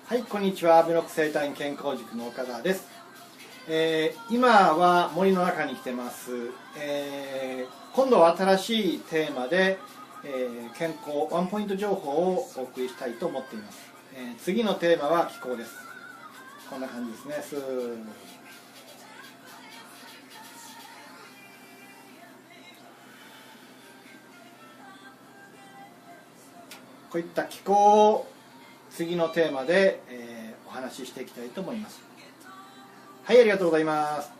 はい、こんにちは。アベノック生態院健康塾の岡田です。今は森の中に来てます。今度は新しいテーマで、健康ワンポイント情報をお送りしたいと思っています。次のテーマは気候です。こんな感じですね。こういった気候を次のテーマで、お話ししていきたいと思います。はい、ありがとうございます。